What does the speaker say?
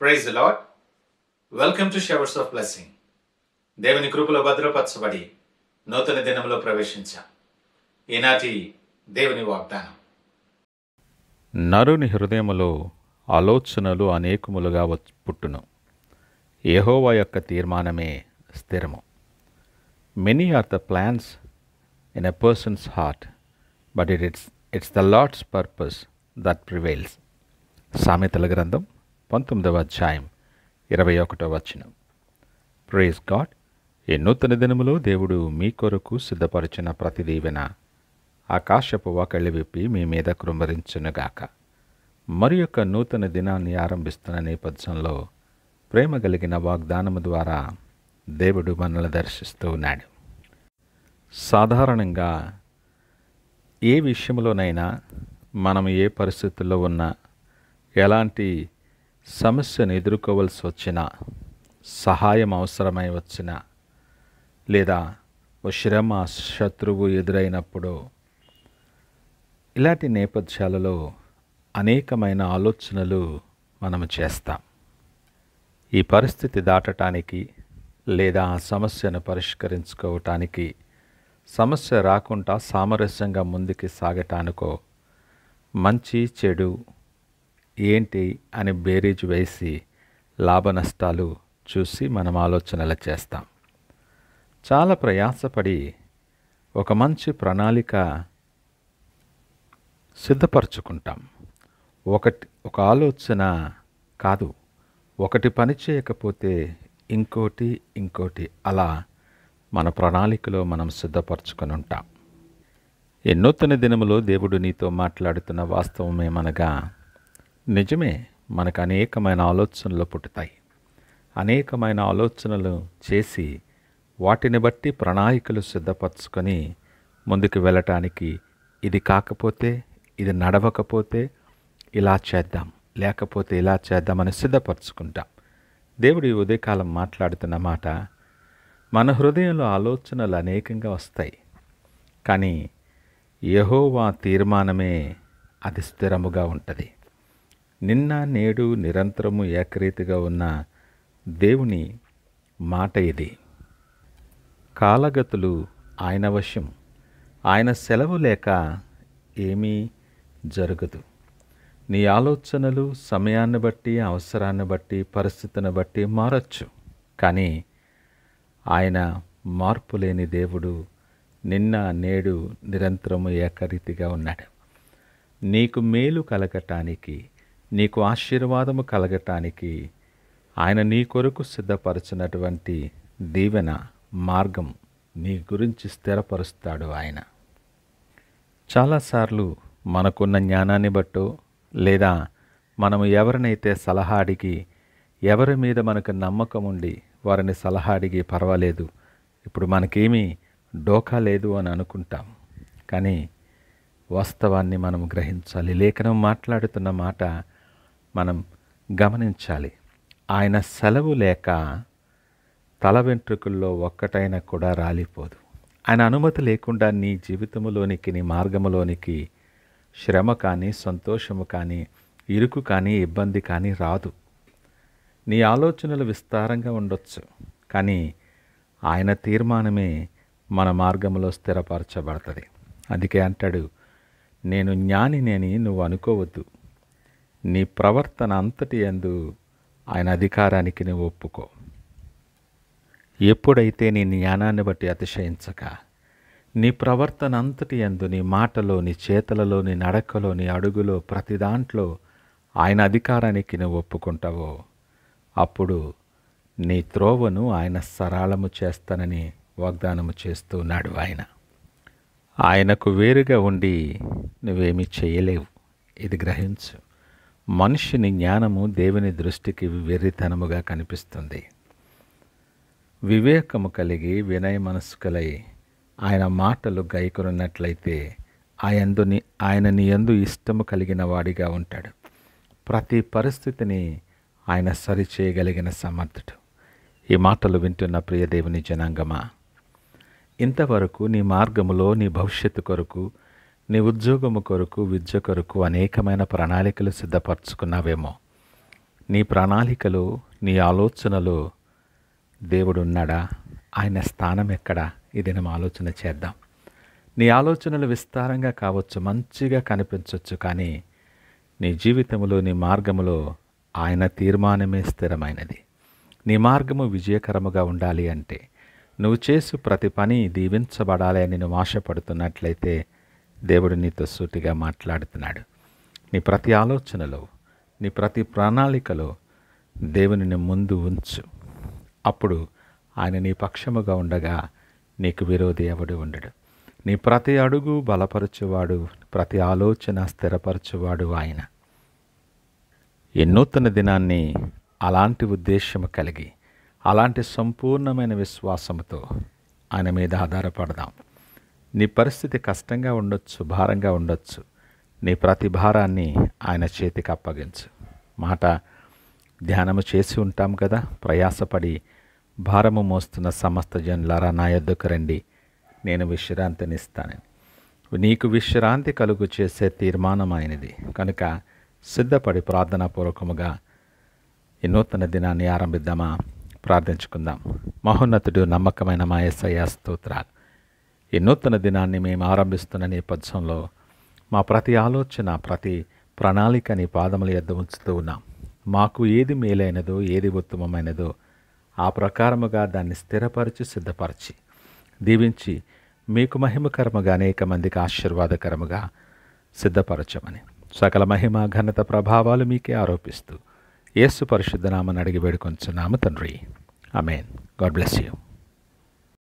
Praise the Lord. Welcome to Showers of Blessing. దేవుని కృపలో భద్రపరచబడి నూతన దినంలో ప్రవేశించాం. ఈనాటి దేవుని వాగ్దానం. నరుని హృదయములో ఆలోచనలు అనేకములుగా పుట్టును. యెహోవా యొక్క తీర్మానమే స్థిరము. Many are the plans in a person's heart, but it's the Lord's purpose that prevails. సామెతల గ్రంథం 19వ అధ్యాయం 21వ వచనం. Praise God. ఈ నూతన దినములో దేవుడు మీ కొరకు సిద్ధపరిచిన ప్రతి దీవెన ఆకాశపు వాకళ్ళు విప్పి మీ మీద కృమ్మరించునుగాక. మరి యొక్క నూతన దినాన్ని ఆరంభిస్తున్న నేపథ్యంలో ప్రేమ కలిగిన వాగ్దానము ద్వారా దేవుడు మనల్ని దర్శిస్తూ ఉన్నాడు. సాధారణంగా ఏ విషయంలోనైనా మనం ఏ పరిస్థితుల్లో ఉన్నా, ఎలాంటి సమస్యను ఎదుర్కోవలసి వచ్చినా, సహాయం అవసరమై వచ్చినా, లేదా ఓ శ్రమ, శత్రువు ఎదురైనప్పుడు, ఇలాంటి నేపథ్యాలలో అనేకమైన ఆలోచనలు మనము చేస్తాం. ఈ పరిస్థితి దాటటానికి లేదా ఆ సమస్యను పరిష్కరించుకోవటానికి, సమస్య రాకుండా సామరస్యంగా ముందుకు సాగటానికో మంచి చెడు ఏంటి అని బేరీజు వేసి లాభ నష్టాలు చూసి మనం ఆలోచనలు చేస్తాం. చాలా ప్రయాసపడి ఒక మంచి ప్రణాళిక సిద్ధపరచుకుంటాం. ఒక ఆలోచన కాదు, ఒకటి పని చేయకపోతే ఇంకోటి అలా మన ప్రణాళికలో మనం సిద్ధపరచుకొని ఉంటాం. ఈ నూతన దినములో దేవుడు నీతో మాట్లాడుతున్న వాస్తవమేమనగా, నిజమే, మనకు అనేకమైన ఆలోచనలు పుట్టుతాయి. అనేకమైన ఆలోచనలు చేసి వాటిని బట్టి ప్రణాళికలు సిద్ధపరచుకొని ముందుకు వెళ్ళటానికి, ఇది కాకపోతే, ఇది నడవకపోతే ఇలా చేద్దాం, లేకపోతే ఇలా చేద్దామని సిద్ధపరచుకుంటాం. దేవుడు ఈ ఉదయకాలం మాట్లాడుతున్న మాట, మన హృదయంలో ఆలోచనలు అనేకంగా వస్తాయి, కానీ యెహోవా తీర్మానమే అది స్థిరముగా ఉంటుంది. నిన్న నేడు నిరంతరము ఏకరీతిగా ఉన్న దేవుని మాట ఇది. కాలగతులు ఆయన వశం. ఆయన సెలవు లేక ఏమీ జరగదు. నీ ఆలోచనలు సమయాన్ని బట్టి, అవసరాన్ని బట్టి, పరిస్థితిని బట్టి మారచ్చు, కానీ ఆయన మార్పు లేని దేవుడు. నిన్న నేడు నిరంతరము ఏకరీతిగా ఉన్నాడు. నీకు మేలు కలగటానికి, నీకు ఆశీర్వాదము కలగటానికి ఆయన నీ కొరకు సిద్ధపరచినటువంటి దీవెన మార్గం నీ గురించి స్థిరపరుస్తాడు ఆయన. చాలాసార్లు మనకున్న జ్ఞానాన్ని బట్టో, లేదా మనము ఎవరినైతే సలహా అడిగి, ఎవరి మీద మనకు నమ్మకం ఉండి వారిని సలహా అడిగి పర్వాలేదు, ఇప్పుడు మనకేమీ డోకా లేదు అని అనుకుంటాం. కానీ వాస్తవాన్ని మనం గ్రహించాలి. లేఖనం మాట్లాడుతున్న మాట మనం గమనించాలి. ఆయన సెలవు లేక తల వెంట్రుకల్లో ఒక్కటైనా కూడా రాలిపోదు. ఆయన అనుమతి లేకుండా నీ జీవితంలోనికి, నీ మార్గంలోనికి శ్రమ కానీ, సంతోషము కానీ, ఇరుకు కానీ, ఇబ్బంది కానీ రాదు. నీ ఆలోచనలు విస్తారంగా ఉండొచ్చు, కానీ ఆయన తీర్మానమే మన మార్గంలో స్థిరపరచబడుతుంది. అందుకే అంటాడు, నేను జ్ఞానిని నువ్వు అనుకోవద్దు, నీ ప్రవర్తన అంతటి యందు ఆయన అధికారానికి నువ్వు ఒప్పుకో. ఎప్పుడైతే నీ జ్ఞానాన్ని బట్టి అతిశయించక, నీ ప్రవర్తన అంతటి యందు, నీ మాటలో, నీ చేతలలో, నీ నడకలో, నీ అడుగులో, ప్రతి దాంట్లో ఆయన అధికారానికి నువ్వు ఒప్పుకుంటావో, అప్పుడు నీ త్రోవను ఆయన సరళము చేస్తానని వాగ్దానము చేస్తూ ఉన్నాడు ఆయన. ఆయనకు వేరుగా ఉండి నువ్వేమీ చేయలేవు. ఇది గ్రహించు. మనుష్యుని జ్ఞానము దేవుని దృష్టికి వెర్రితనముగా కనిపిస్తుంది. వివేకము కలిగి వినయ మనస్కులై ఆయన మాటలు గైకొన్నట్లయితే ఆయన నీ యందు ఇష్టము కలిగిన వాడిగా ఉంటాడు. ప్రతి పరిస్థితిని ఆయన సరిచేయగలిగిన సమర్థుడు. ఈ మాటలు వింటున్న ప్రియ దేవుని జనాంగమా, ఇంతవరకు నీ మార్గములో, నీ భవిష్యత్తు కొరకు, నీ ఉద్యోగము కొరకు, విద్య కొరకు అనేకమైన ప్రణాళికలు సిద్ధపరచుకున్నావేమో. నీ ప్రణాళికలో, నీ ఆలోచనలో దేవుడు ఉన్నాడా? ఆయన స్థానం ఎక్కడా? ఇది మనం ఆలోచన చేద్దాం. నీ ఆలోచనలు విస్తారంగా కావచ్చు, మంచిగా కనిపించవచ్చు, కానీ నీ జీవితంలో, నీ మార్గములో ఆయన తీర్మానమే స్థిరమైనది. నీ మార్గము విజయకరముగా ఉండాలి అంటే, నువ్వు చేసు ప్రతి పని దీవించబడాలి అని నువ్వు ఆశపడుతున్నట్లయితే దేవుడు నీతో సూటిగా మాట్లాడుతున్నాడు. నీ ప్రతి ఆలోచనలో, నీ ప్రతి ప్రణాళికలో దేవునిని ముందు ఉంచు. అప్పుడు ఆయన నీ పక్షముగా ఉండగా నీకు విరోధి ఎవడు ఉండడు. నీ ప్రతి అడుగు బలపరచువాడు, ప్రతి ఆలోచన స్థిరపరచువాడు ఆయన. ఈ నూతన దినాన్ని అలాంటి ఉద్దేశము కలిగి, అలాంటి సంపూర్ణమైన విశ్వాసంతో ఆయన మీద ఆధారపడదాం. నీ పరిస్థితి కష్టంగా ఉండొచ్చు, భారంగా ఉండొచ్చు. నీ ప్రతి భారాన్ని ఆయన చేతికి అప్పగించు. మాట ధ్యానము చేసి ఉంటాం కదా, ప్రయాసపడి భారము మోస్తున్న సమస్త జనులారా నా యొద్దకు రండి, నేను విశ్రాంతినిస్తానని. నీకు విశ్రాంతి కలుగు చేసే తీర్మానం ఆయనది. కనుక సిద్ధపడి ప్రార్థనాపూర్వకముగా ఈ నూతన దినాన్ని ఆరంభిద్దామా? ప్రార్థించుకుందాం. మహోన్నతుడు, నమ్మకమైన మా యేసయ్య స్తోత్రాలు. ఈ నూతన దినాన్ని మేము ఆరంభిస్తున్న నేపథ్యంలో మా ప్రతి ఆలోచన, ప్రతి ప్రణాళిక నీ పాదముల యొద్ద ఉంచుతూ ఉన్నాం. మాకు ఏది మేలైనదో, ఏది ఉత్తమమైనదో ఆ ప్రకారముగా దాన్ని స్థిరపరిచి, సిద్ధపరిచి, దీవించి మీకు మహిమకరముగా, అనేక మందికి ఆశీర్వాదకరముగా సిద్ధపరచమని సకల మహిమ, ఘనత, ప్రభావాలు మీకే ఆరోపిస్తూ యేసు పరిశుద్ధ నామమున అడిగి వేడుకొంచున్నాము తండ్రి. ఆమేన్. God bless you.